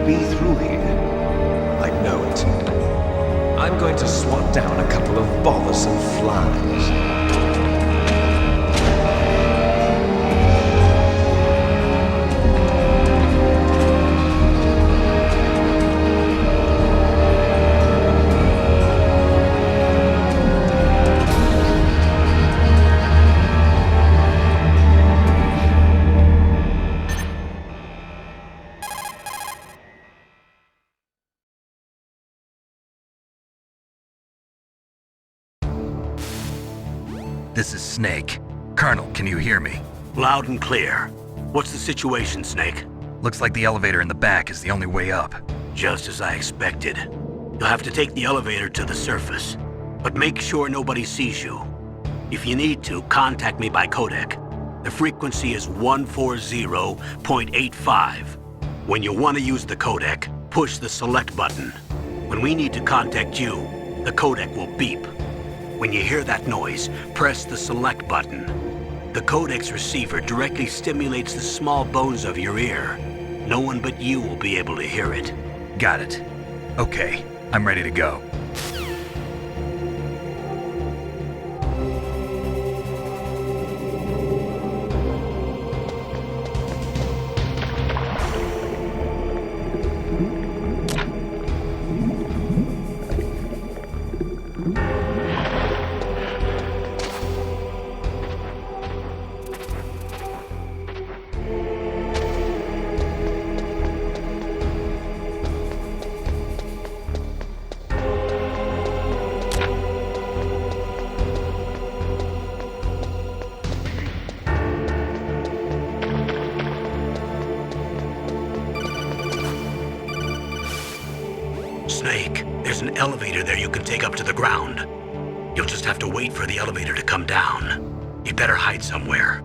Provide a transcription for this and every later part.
be through here. I know it. I'm going to swat down a couple of bothersome flies. This is Snake. Colonel, can you hear me? Loud and clear. What's the situation, Snake? Looks like the elevator in the back is the only way up. Just as I expected. You'll have to take the elevator to the surface. But make sure nobody sees you. If you need to, contact me by codec. The frequency is 140.85. When you want to use the codec, push the select button. When we need to contact you, the codec will beep. When you hear that noise, press the select button. The codec's receiver directly stimulates the small bones of your ear. No one but you will be able to hear it. Got it. Okay, I'm ready to go. Snake, there's an elevator there you can take up to the ground. You'll just have to wait for the elevator to come down. You'd better hide somewhere.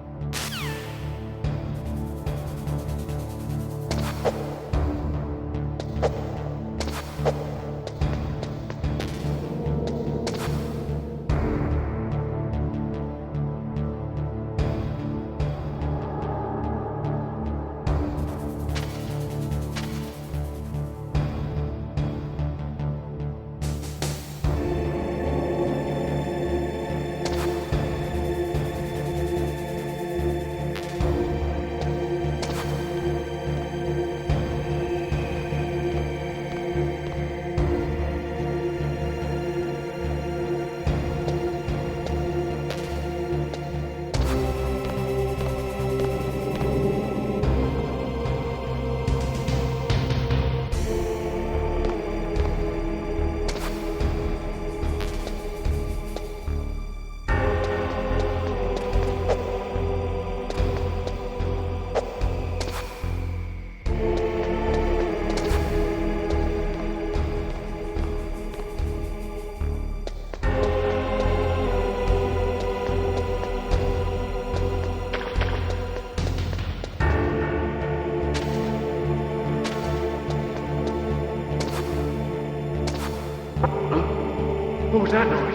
What was that noise?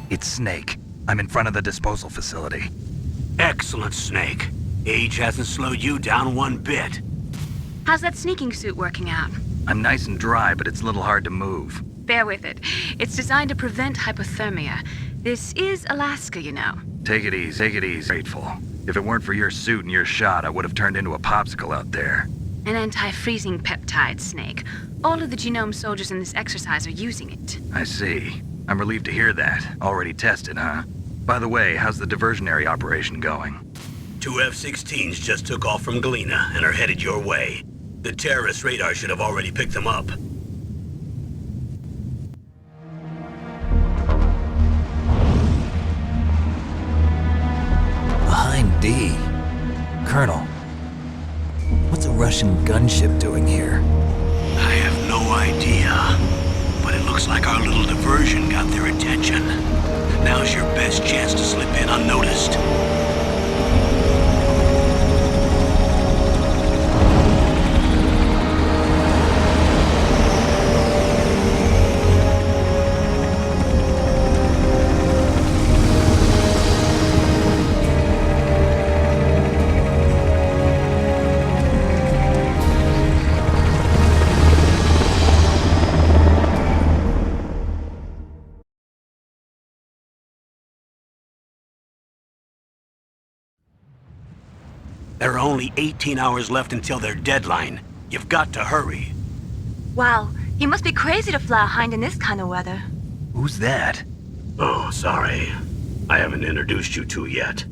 It's Snake. I'm in front of the disposal facility. Excellent, Snake. Age hasn't slowed you down one bit. How's that sneaking suit working out? I'm nice and dry, but it's a little hard to move. Bear with it. It's designed to prevent hypothermia. This is Alaska, you know. Take it easy, take it easy. Grateful. If it weren't for your suit and your shot, I would have turned into a popsicle out there. An anti-freezing peptide, Snake. All of the genome soldiers in this exercise are using it. I see. I'm relieved to hear that. Already tested, huh? By the way, how's the diversionary operation going? 2 F-16s just took off from Galena and are headed your way. The terrorist radar should have already picked them up. Behind D. Colonel, what's a Russian gunship doing here? I have no idea, but it looks like our little diversion got their attention. Now's your best chance to slip in unnoticed. There are only 18 hours left until their deadline. You've got to hurry. Wow, you must be crazy to fly a hind in this kind of weather. Who's that? Oh, sorry. I haven't introduced you to yet.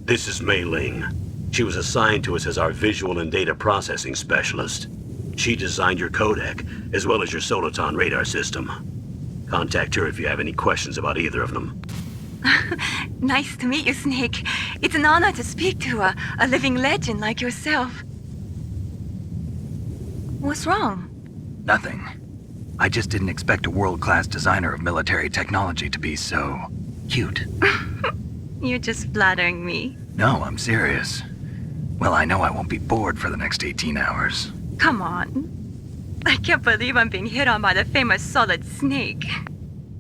This is Mei Ling. She was assigned to us as our visual and data processing specialist. She designed your codec, as well as your Soliton radar system. Contact her if you have any questions about either of them. Nice to meet you, Snake. It's an honor to speak to a living legend like yourself. What's wrong? Nothing. I just didn't expect a world-class designer of military technology to be so cute. You're just flattering me. No, I'm serious. Well, I know I won't be bored for the next 18 hours. Come on. I can't believe I'm being hit on by the famous Solid Snake.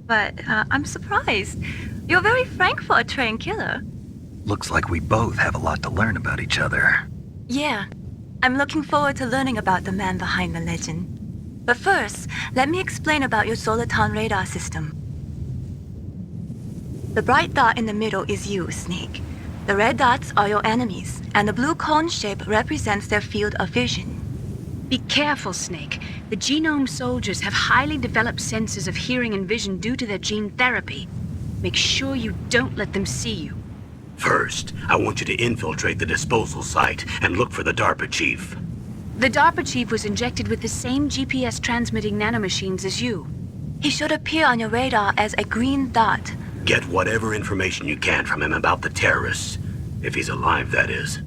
But I'm surprised. You're very frank for a trained killer. Looks like we both have a lot to learn about each other. Yeah. I'm looking forward to learning about the man behind the legend. But first, let me explain about your Soliton radar system. The bright dot in the middle is you, Snake. The red dots are your enemies, and the blue cone shape represents their field of vision. Be careful, Snake. The genome soldiers have highly developed senses of hearing and vision due to their gene therapy. Make sure you don't let them see you. First, I want you to infiltrate the disposal site and look for the DARPA chief. The DARPA chief was injected with the same GPS transmitting nanomachines as you. He should appear on your radar as a green dot. Get whatever information you can from him about the terrorists. If he's alive, that is.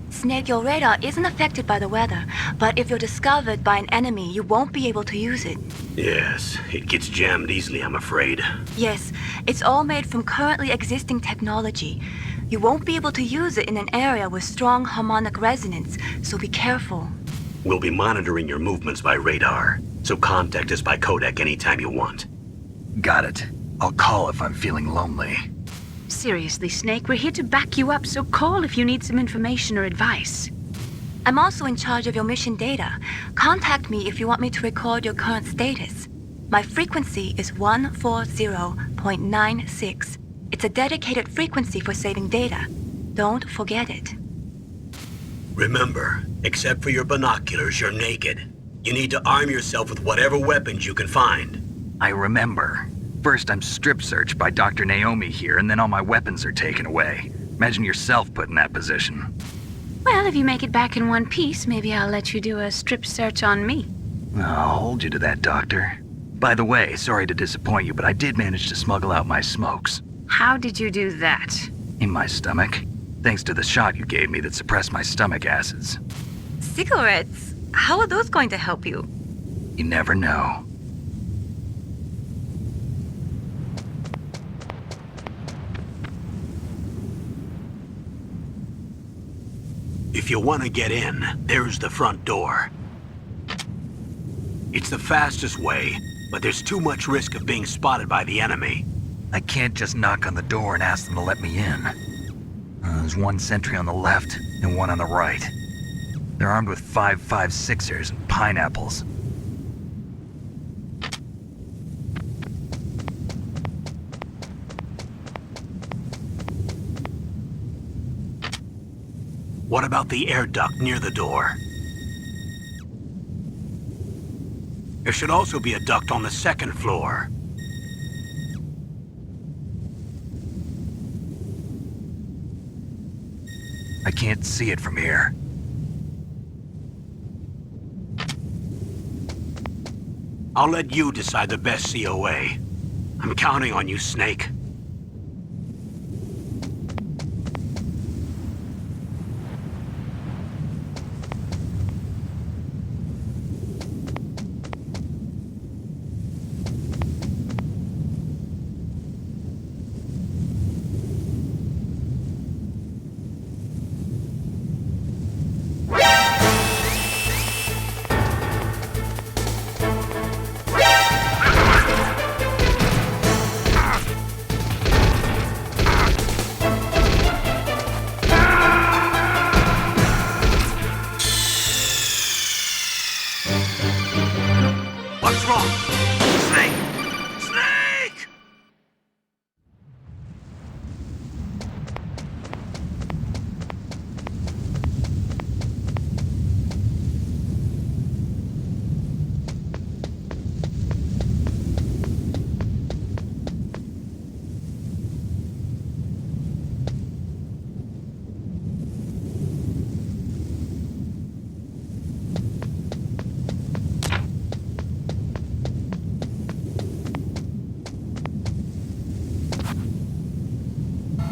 Snake, your radar isn't affected by the weather, but if you're discovered by an enemy, you won't be able to use it. Yes, it gets jammed easily, I'm afraid. Yes, it's all made from currently existing technology. You won't be able to use it in an area with strong harmonic resonance, so be careful. We'll be monitoring your movements by radar, so contact us by codec anytime you want. Got it. I'll call if I'm feeling lonely. Seriously, Snake, we're here to back you up, so call if you need some information or advice. I'm also in charge of your mission data. Contact me if you want me to record your current status. My frequency is 140.96. It's a dedicated frequency for saving data. Don't forget it. Remember, except for your binoculars, you're naked. You need to arm yourself with whatever weapons you can find. I remember. First, I'm strip searched by Dr. Naomi here, and then all my weapons are taken away. Imagine yourself put in that position. Well, if you make it back in one piece, maybe I'll let you do a strip search on me. I'll hold you to that, Doctor. By the way, sorry to disappoint you, but I did manage to smuggle out my smokes. How did you do that? In my stomach. Thanks to the shot you gave me that suppressed my stomach acids. Cigarettes? How are those going to help you? You never know. If you want to get in, there's the front door. It's the fastest way, but there's too much risk of being spotted by the enemy. I can't just knock on the door and ask them to let me in. There's one sentry on the left and one on the right. They're armed with 5.56ers and pineapples. What about the air duct near the door? There should also be a duct on the second floor. I can't see it from here. I'll let you decide the best COA. I'm counting on you, Snake. What's wrong? Snake! Snake!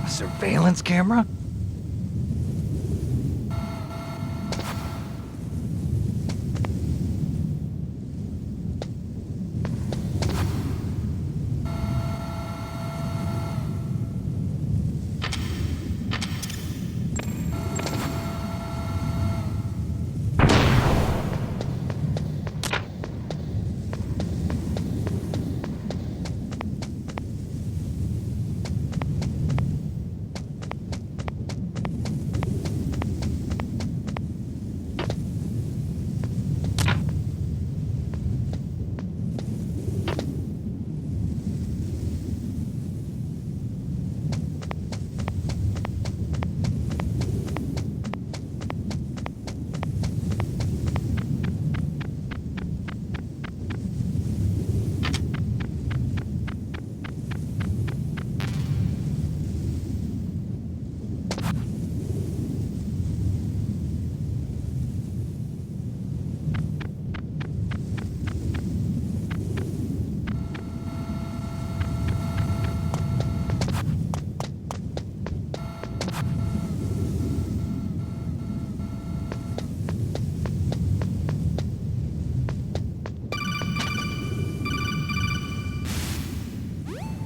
Surveillance camera?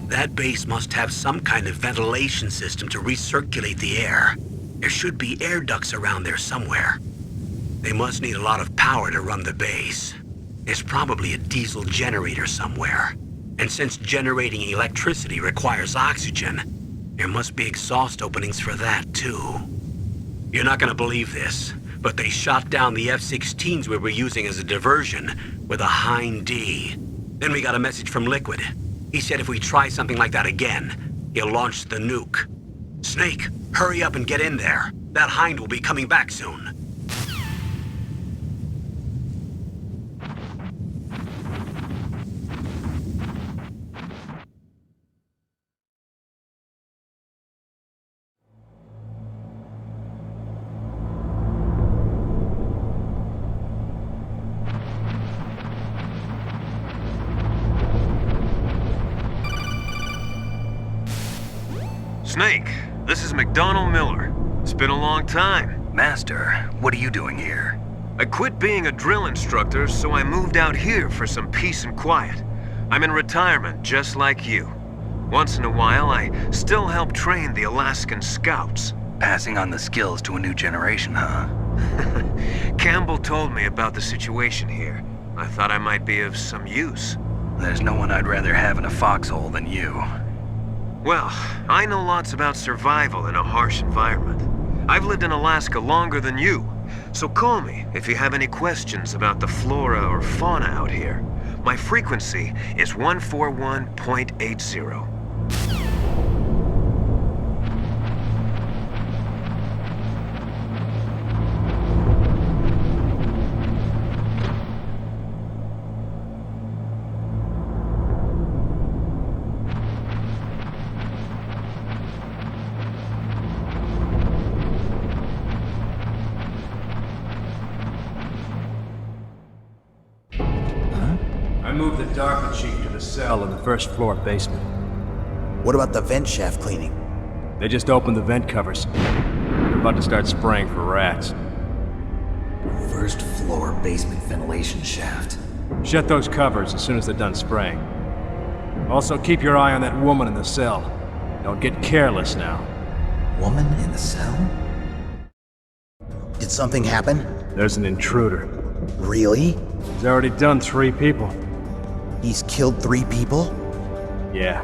That base must have some kind of ventilation system to recirculate the air. There should be air ducts around there somewhere. They must need a lot of power to run the base. There's probably a diesel generator somewhere. And since generating electricity requires oxygen, there must be exhaust openings for that too. You're not gonna believe this, but they shot down the F-16s we were using as a diversion with a Hind D. Then we got a message from Liquid. He said if we try something like that again, he'll launch the nuke. Snake, hurry up and get in there. That Hind will be coming back soon. Snake, this is McDonald Miller. It's been a long time. Master, what are you doing here? I quit being a drill instructor, so I moved out here for some peace and quiet. I'm in retirement, just like you. Once in a while, I still help train the Alaskan Scouts. Passing on the skills to a new generation, huh? Campbell told me about the situation here. I thought I might be of some use. There's no one I'd rather have in a foxhole than you. Well, I know lots about survival in a harsh environment. I've lived in Alaska longer than you, so call me if you have any questions about the flora or fauna out here. My frequency is 141.80. I moved the DARPA chief to the cell in the first floor basement. What about the vent shaft cleaning? They just opened the vent covers. They're about to start spraying for rats. First floor basement ventilation shaft. Shut those covers as soon as they're done spraying. Also, keep your eye on that woman in the cell. Don't get careless now. Woman in the cell? Did something happen? There's an intruder. Really? He's already done 3 people. He's killed 3 people? Yeah.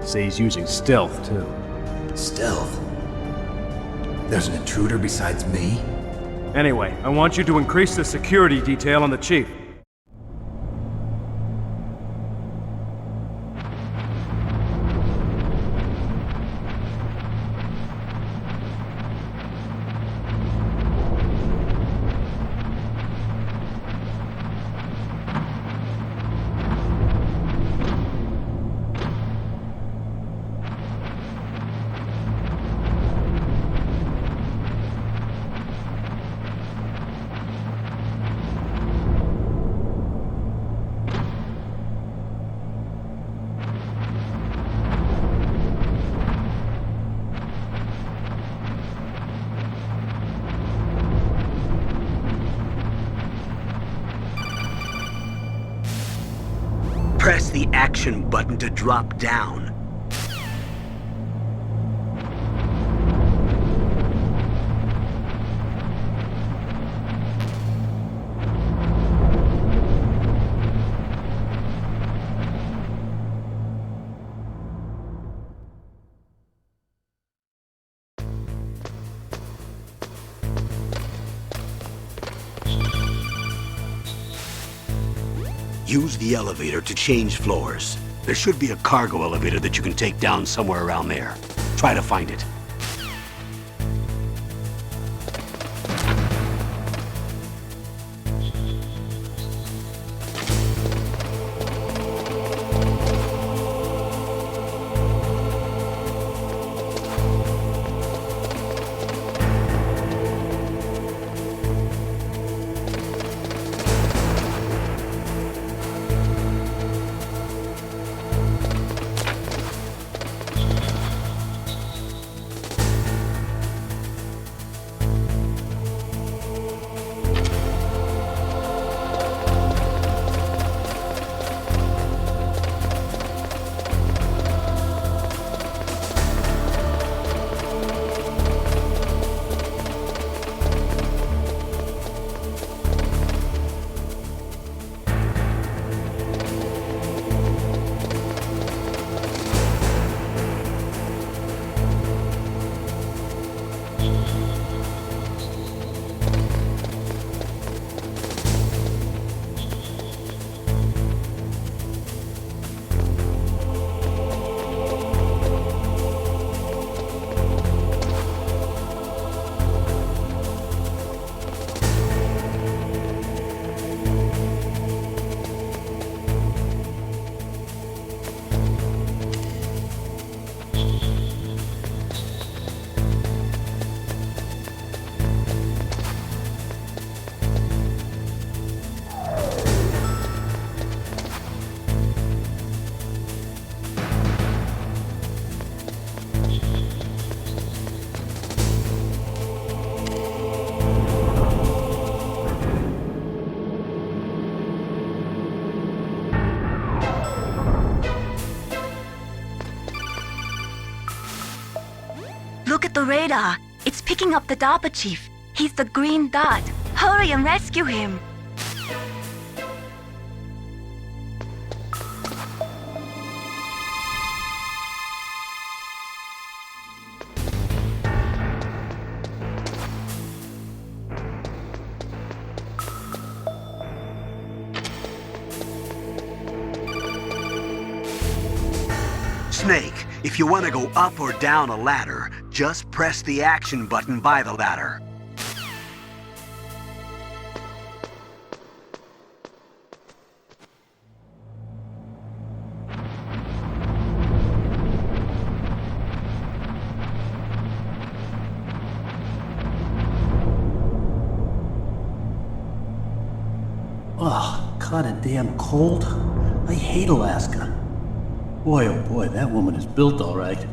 Say he's using stealth, too. Stealth? There's an intruder besides me? Anyway, I want you to increase the security detail on the chief. Press the action button to drop down. Use the elevator to change floors. There should be a cargo elevator that you can take down somewhere around there. Try to find it. Look at the radar. It's picking up the DARPA chief. He's the green dot. Hurry and rescue him. Snake, if you want to go up or down a ladder, just press the action button by the ladder. Ugh, kinda damn cold. I hate Alaska. Boy, oh boy, that woman is built all right.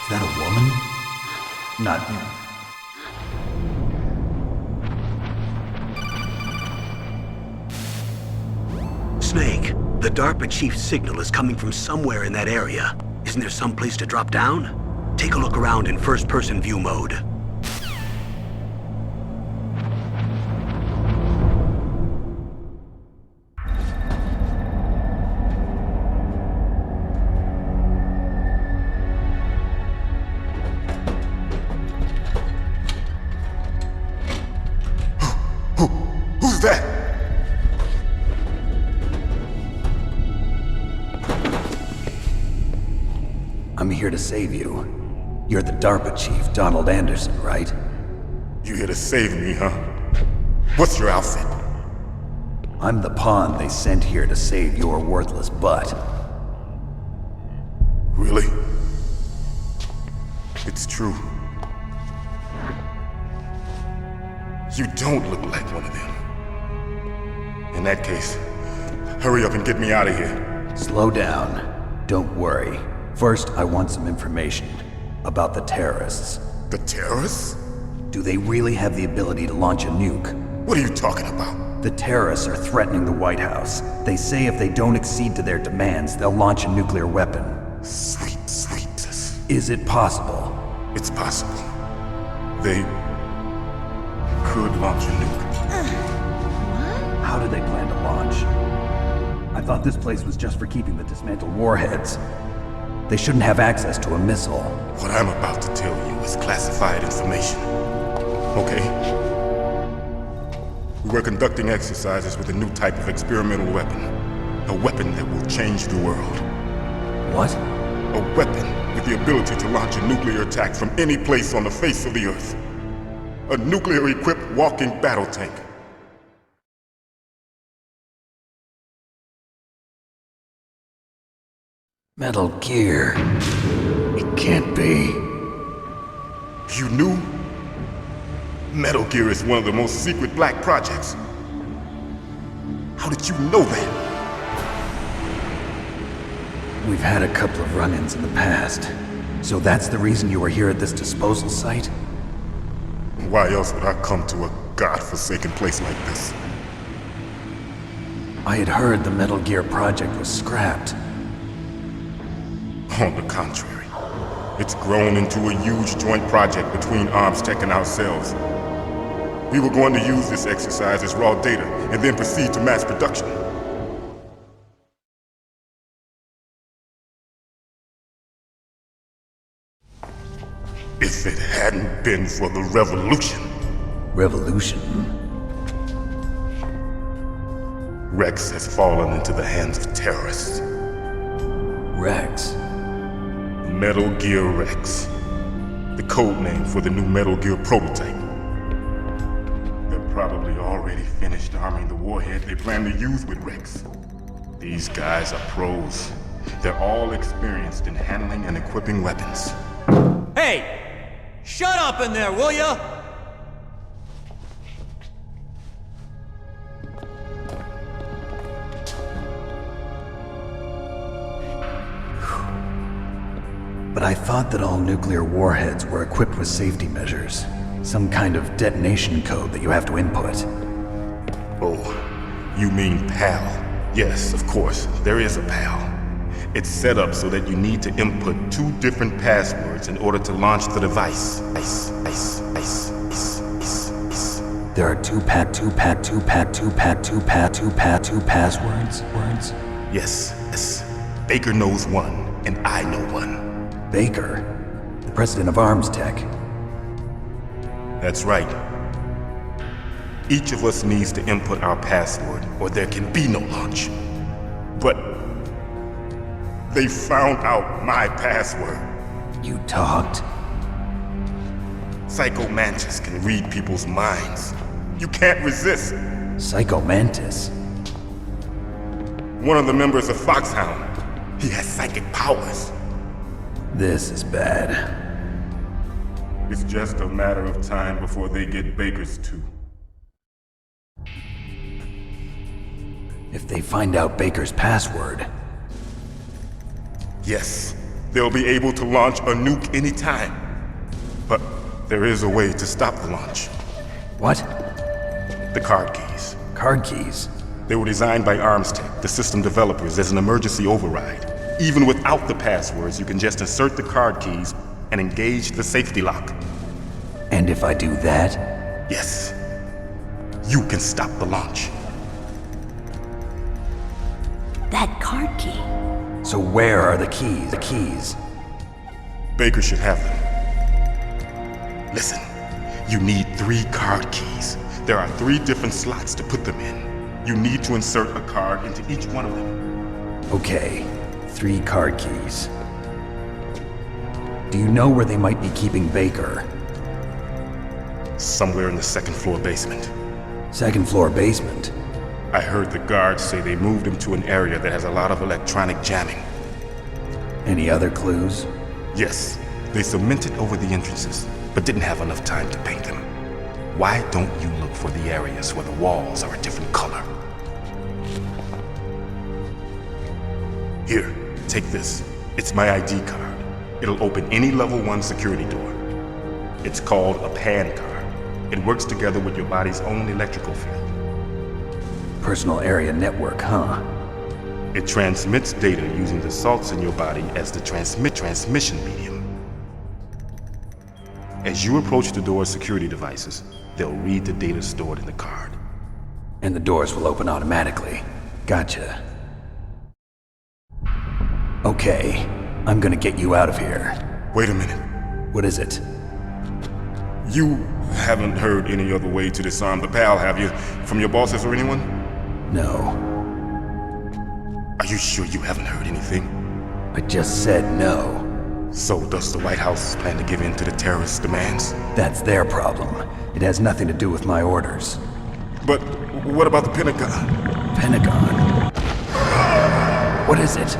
Is that a woman? Not him. Snake, the DARPA chief's signal is coming from somewhere in that area. Isn't there some place to drop down? Take a look around in first-person view mode. Who's that? I'm here to save you. You're the DARPA chief, Donald Anderson, right? You here to save me, huh? What's your outfit? I'm the pawn they sent here to save your worthless butt. Really? It's true. You don't look like one of them. In that case, hurry up and get me out of here. Slow down. Don't worry. First, I want some information about the terrorists. The terrorists? Do they really have the ability to launch a nuke? What are you talking about? The terrorists are threatening the White House. They say if they don't accede to their demands, they'll launch a nuclear weapon. Sweet, sweetness. Is it possible? It's possible. They could launch a nuke. How do they plan to launch? I thought this place was just for keeping the dismantled warheads. They shouldn't have access to a missile. What I'm about to tell you is classified information. Okay? We were conducting exercises with a new type of experimental weapon. A weapon that will change the world. What? A weapon with the ability to launch a nuclear attack from any place on the face of the Earth. A nuclear-equipped walking battle tank. Metal Gear. It can't be. You knew? Metal Gear is one of the most secret black projects. How did you know that? We've had a couple of run-ins in the past. So that's the reason you were here at this disposal site? Why else would I come to a godforsaken place like this? I had heard the Metal Gear project was scrapped. On the contrary, it's grown into a huge joint project between Arms Tech and ourselves. We were going to use this exercise as raw data and then proceed to mass production. If it hadn't been for the revolution. Revolution? Rex has fallen into the hands of terrorists. Rex? Metal Gear Rex. The code name for the new Metal Gear prototype. They're probably already finished arming the warhead they plan to use with Rex. These guys are pros. They're all experienced in handling and equipping weapons. Hey! Shut up in there, will ya? I thought that all nuclear warheads were equipped with safety measures. Some kind of detonation code that you have to input. Oh, you mean PAL? Yes, of course, there is a PAL. It's set up so that you need to input 2 different passwords in order to launch the device. There are two passwords? Yes. Baker knows one, and I know one. Baker? The president of Arms Tech. That's right. Each of us needs to input our password, or there can be no launch. But they found out my password. You talked? Psycho Mantis can read people's minds. You can't resist. Psycho Mantis? One of the members of Foxhound. He has psychic powers. This is bad. It's just a matter of time before they get Baker's too. If they find out Baker's password... Yes, they'll be able to launch a nuke anytime. But there is a way to stop the launch. What? The card keys. Card keys? They were designed by Arms Tech, the system developers, as an emergency override. Even without the passwords, you can just insert the card keys and engage the safety lock. And if I do that? Yes. You can stop the launch. That card key. So where are the keys? The keys? Baker should have them. Listen, you need 3 card keys. There are 3 different slots to put them in. You need to insert a card into each one of them. Okay, 3 card keys. Do you know where they might be keeping Baker? Somewhere in the 2nd floor basement. 2nd floor basement? I heard the guards say they moved him to an area that has a lot of electronic jamming. Any other clues? Yes, they cemented over the entrances, but didn't have enough time to paint them. Why don't you look for the areas where the walls are a different color? Here, take this. It's my ID card. It'll open any level 1 security door. It's called a PAN card. It works together with your body's own electrical field. Personal area network, huh? It transmits data using the salts in your body as the transmission medium. As you approach the door's security devices, they'll read the data stored in the card. And the doors will open automatically. Gotcha. Okay, I'm gonna get you out of here. Wait a minute. What is it? You haven't heard any other way to disarm the PAL, have you? From your bosses or anyone? No. Are you sure you haven't heard anything? I just said no. So does the White House plan to give in to the terrorists' demands? That's their problem. It has nothing to do with my orders. But what about the Pentagon? Pentagon? What is it?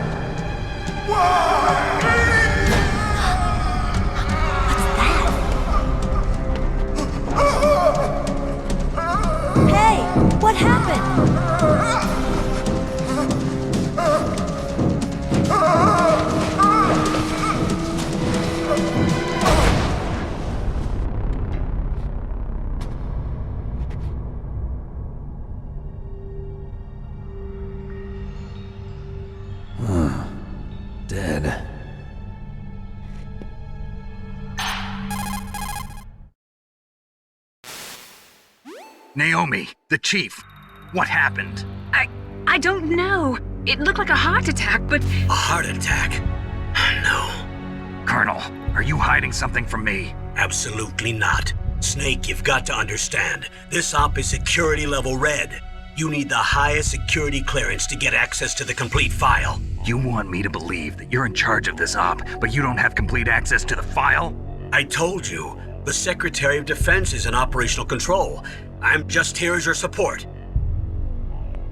Hey, what happened? Dead. Naomi, the chief. What happened? I don't know. It looked like a heart attack, but... A heart attack? No. Colonel, are you hiding something from me? Absolutely not. Snake, you've got to understand. This op is security level red. You need the highest security clearance to get access to the complete file. You want me to believe that you're in charge of this op, but you don't have complete access to the file? I told you. The Secretary of Defense is in operational control. I'm just here as your support.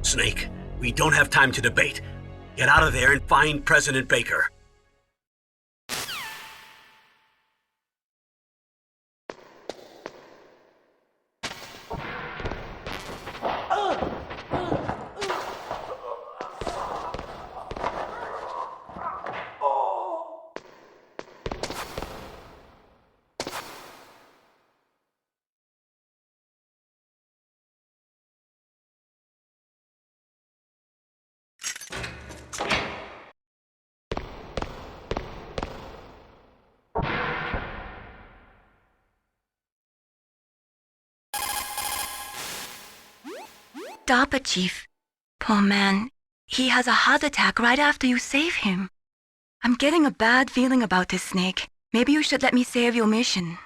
Snake, we don't have time to debate. Get out of there and find President Baker. stop it, Chief. Poor man. He has a heart attack right after you save him. I'm getting a bad feeling about this, Snake. Maybe you should let me save your mission.